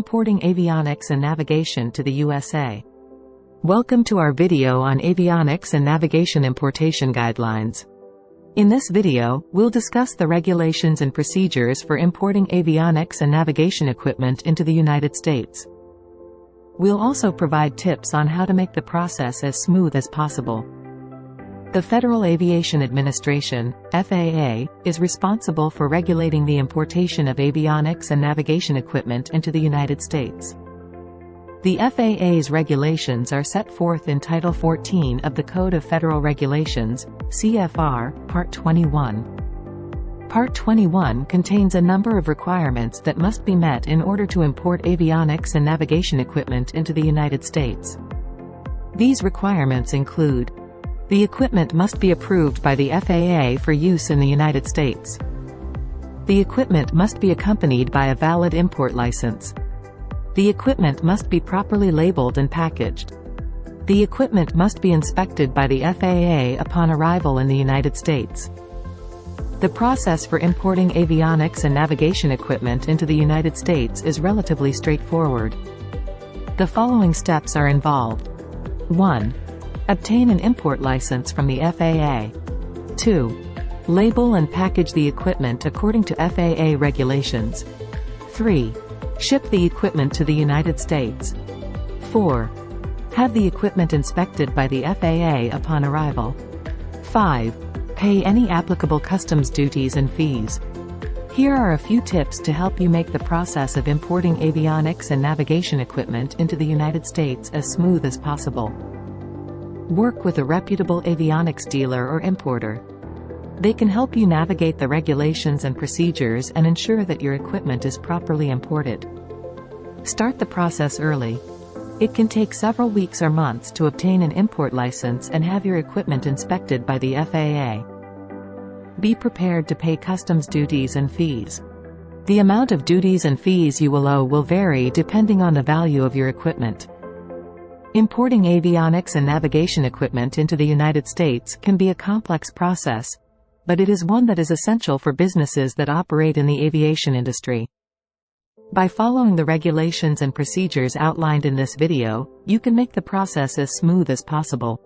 importing avionics and navigation to the USA. Welcome to our video on avionics and navigation importation guidelines. In this video, we'll discuss the regulations and procedures for importing avionics and navigation equipment into the United States. We'll also provide tips on how to make the process as smooth as possible. The Federal Aviation Administration, FAA, is responsible for regulating the importation of avionics and navigation equipment into the United States. The FAA's regulations are set forth in Title 14 of the Code of Federal Regulations, CFR, Part 21. Part 21 contains a number of requirements that must be met in order to import avionics and navigation equipment into the United States. These requirements include: the equipment must be approved by the FAA for use in the United States. The equipment must be accompanied by a valid import license. The equipment must be properly labeled and packaged. The equipment must be inspected by the FAA upon arrival in the United States. The process for importing avionics and navigation equipment into the United States is relatively straightforward. The following steps are involved. 1. Obtain an import license from the FAA. 2. Label and package the equipment according to FAA regulations. 3. Ship the equipment to the United States. 4. Have the equipment inspected by the FAA upon arrival. 5. Pay any applicable customs duties and fees. Here are a few tips to help you make the process of importing avionics and navigation equipment into the United States as smooth as possible. Work with a reputable avionics dealer or importer. They can help you navigate the regulations and procedures and ensure that your equipment is properly imported. Start the process early. It can take several weeks or months to obtain an import license and have your equipment inspected by the FAA. Be prepared to pay customs duties and fees. The amount of duties and fees you will owe will vary depending on the value of your equipment. Importing avionics and navigation equipment into the United States can be a complex process, but it is one that is essential for businesses that operate in the aviation industry. By following the regulations and procedures outlined in this video, you can make the process as smooth as possible.